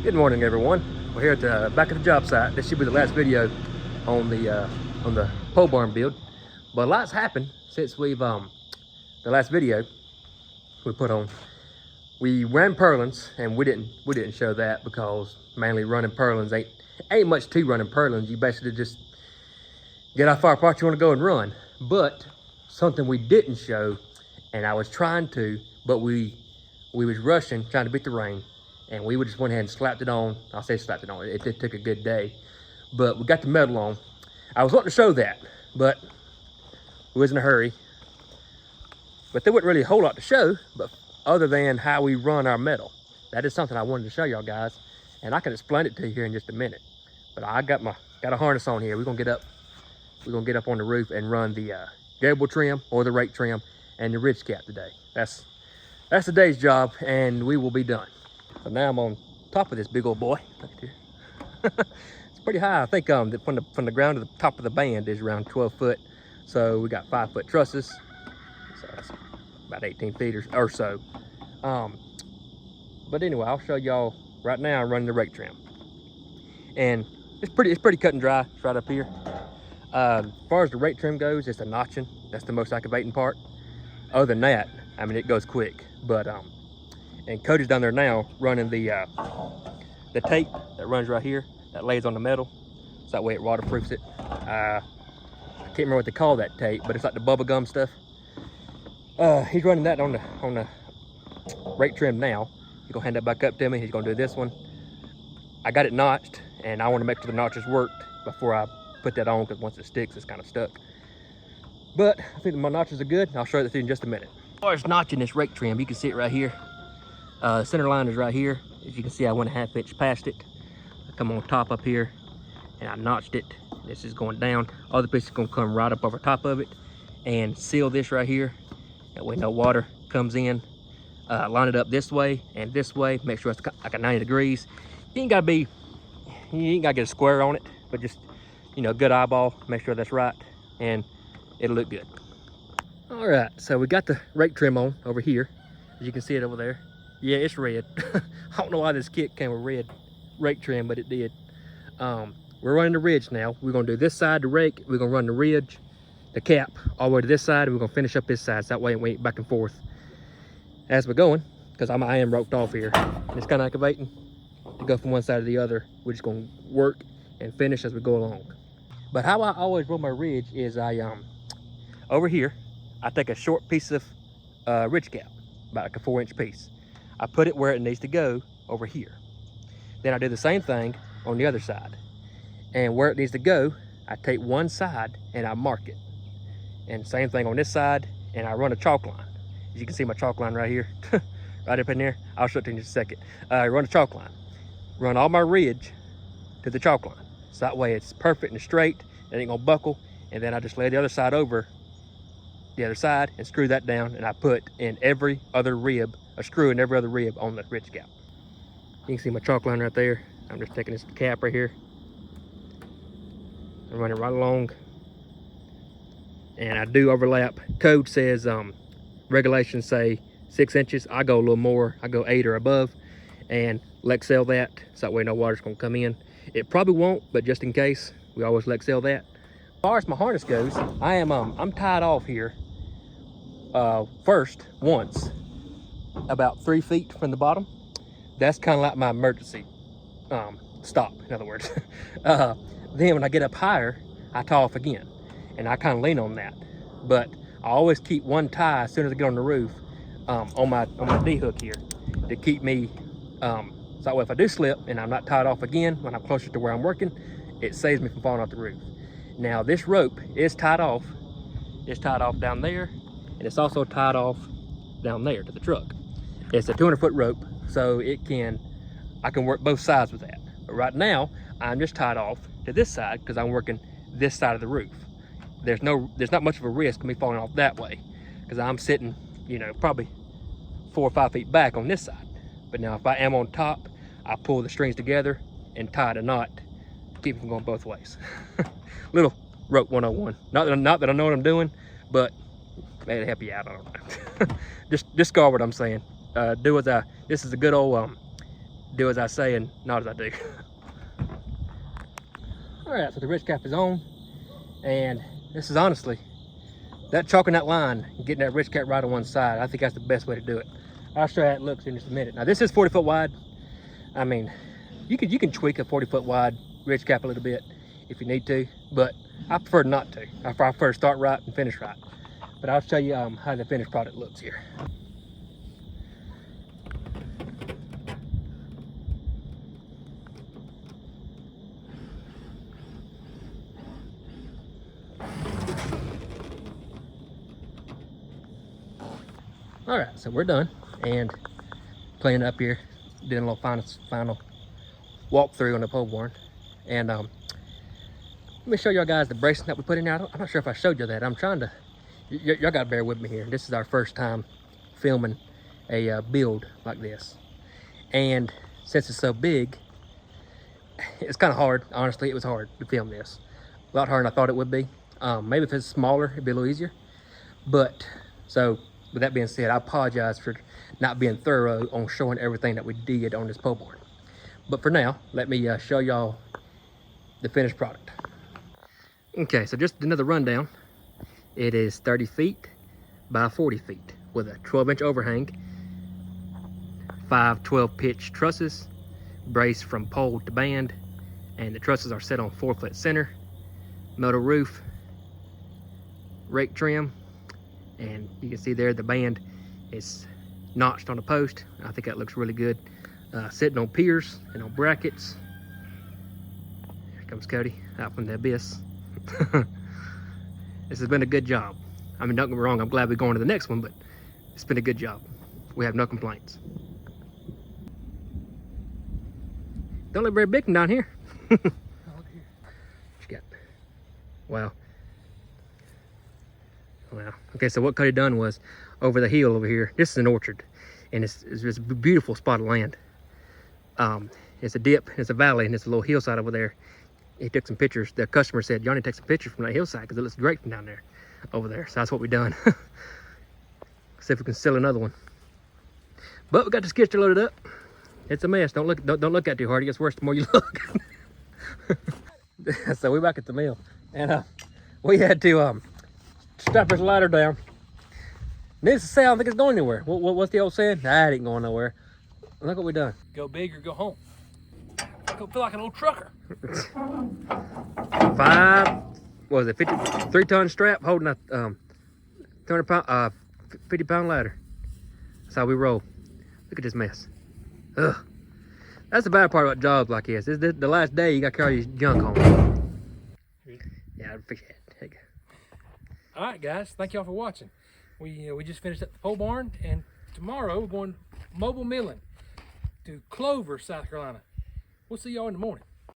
Good morning, everyone. We're here at the back of the job site. This should be the last video on the pole barn build. But a lot's happened since we've the last video we put on. We ran purlins, and we didn't show that because mainly running purlins ain't much to running purlins. You basically just get how far apart you want to go and run. But something we didn't show, and I was trying to, but we was rushing, trying to beat the rain. And we just went ahead and slapped it on. I'll say slapped it on. It took a good day. But we got the metal on. I was wanting to show that, but we was in a hurry. But there wasn't really a whole lot to show, but other than how we run our metal. That is something I wanted to show y'all guys. And I can explain it to you here in just a minute. But I got a harness on here. We're gonna get up on the roof and run the gable trim or the rake trim and the ridge cap today. That's the day's job, and we will be done. So now I'm on top of this big old boy. Look at here. It's pretty high. I think from the ground to the top of the band is around 12 foot. So we got 5-foot trusses. So that's about 18 feet or so. But anyway, I'll show y'all right now. I'm running the rake trim, and it's pretty cut and dry. It's right up here. As far as the rake trim goes, it's the notching. That's the most aggravating part. Other than that, I mean, it goes quick. But and Cody's down there now running the tape that runs right here that lays on the metal, so that way it waterproofs it. I can't remember what they call that tape, but it's like the bubble gum stuff. He's running that on the rake trim now. He's gonna hand that back up to me. He's gonna do this one. I got it notched, and I want to make sure the notches worked before I put that on, because once it sticks, it's kind of stuck. But I think my notches are good. I'll show you that to you in just a minute. As far as notching this rake trim, you can see it right here. The center line is right here. As you can see, I went a 1/2 inch past it. I come on top up here, and I notched it. This is going down. Other piece is gonna come right up over top of it and seal this right here. That way no water comes in. Line it up this way and this way. Make sure it's like a 90 degrees. You ain't gotta get a square on it, but just, you know, good eyeball. Make sure that's right, and it'll look good. All right, so we got the rake trim on over here. As you can see it over there. Yeah, it's red. I don't know why this kit came with red rake trim, but it did. We're running the ridge now. We're gonna do this side, the rake. We're gonna run the ridge, the cap, all the way to this side, and we're gonna finish up this side, so that way we ain't back and forth as we're going, because I am roped off here. It's kind of aggravating to go from one side to the other. We're just gonna work and finish as we go along. But how I always roll my ridge is over here, I take a short piece of ridge cap, about like a 4-inch piece. I put it where it needs to go over here. Then I do the same thing on the other side. And where it needs to go, I take one side and I mark it. And same thing on this side, and I run a chalk line. As you can see my chalk line right here, right up in there. I'll show it to you in just a second. I run a chalk line. Run all my ridge to the chalk line. So that way it's perfect and straight, it ain't gonna buckle. And then I just lay the other side over the other side and screw that down, and I put in every other rib, a screw in every other rib on the ridge cap. You can see my chalk line right there. I'm just taking this cap right here and running right along. And I do overlap. Code says regulations say 6 inches. I go a little more. I go 8 or above, and Lexel that, so that way no water's gonna come in. It probably won't, but just in case, we always Lexel that. As far as my harness goes, I'm tied off here first once about 3 feet from the bottom. That's kind of like my emergency stop, in other words. Then when I get up higher, I tie off again, and I kind of lean on that. But I always keep one tie as soon as I get on the roof on my D hook here to keep me so that way if I do slip and I'm not tied off again when I'm closer to where I'm working, it saves me from falling off the roof. Now this rope is tied off. It's tied off down there, and it's also tied off down there to the truck. It's a 200-foot rope, so I can work both sides with that. But right now, I'm just tied off to this side because I'm working this side of the roof. There's not much of a risk of me falling off that way because I'm sitting, you know, probably 4 or 5 feet back on this side. But now if I am on top, I pull the strings together and tie the knot, keep them going both ways. Little rope 101. Not that I know what I'm doing, but maybe help you out. I don't know. Just discard what I'm saying. This is a good old do as I say and not as I do. All right, so the rich cap is on, and this is honestly, that chalking that line and getting that rich cap right on one side, I think that's the best way to do it. I'll show you how it looks in just a minute. Now this is 40 foot wide. I mean, you can tweak a 40 foot wide ridge cap a little bit if you need to, but I prefer not to. I prefer to start right and finish right. But I'll show you how the finished product looks here. All right, so we're done and cleaning up here, doing a little final walkthrough on the pole barn. And let me show y'all guys the bracing that we put in there. I'm not sure if I showed you that. I'm trying to, y'all gotta bear with me here. This is our first time filming a build like this. And since it's so big, it's kind of hard. Honestly, it was hard to film this. A lot harder than I thought it would be. Maybe if it's smaller, it'd be a little easier. But, so with that being said, I apologize for not being thorough on showing everything that we did on this pole barn. But for now, let me show y'all the finished product. Okay, so just another rundown. It is 30 feet by 40 feet with a 12-inch overhang, 5 12-pitch trusses, braced from pole to band, and the trusses are set on 4-foot center, metal roof, rake trim, and you can see there the band is notched on the post. I think that looks really good. Sitting on piers and on brackets. Here comes Cody out from the abyss. This has been a good job. I mean, don't get me wrong, I'm glad we're going to the next one, but it's been a good job. We have no complaints. Don't look very big from down here. What you got? Wow. Wow. Okay, so what Cody done was over the hill over here. This is an orchard, and it's a beautiful spot of land. It's a dip, it's a valley, and it's a little hillside over there. He took some pictures. The customer said, "Johnny, take some pictures from that hillside because it looks great from down there, over there." So that's what we done. See if we can sell another one. But we got the sketcher loaded up. It's a mess. Don't look at it too hard. It gets worse the more you look. So we're back at the mill, and we had to strap this ladder down. Needless to say, I don't think it's going anywhere. What's the old saying? Nah, it ain't going nowhere. Look what we done. Go big or go home. I feel like an old trucker. 53-ton strap holding a 50-pound ladder. That's how we roll. Look at this mess. Ugh. That's the bad part about jobs like this. This is the last day you got to carry your junk home. Yeah, I'd fix that. There you go. All right, guys. Thank y'all for watching. We just finished up the pole barn, and tomorrow we're going mobile milling to Clover, South Carolina. We'll see y'all in the morning.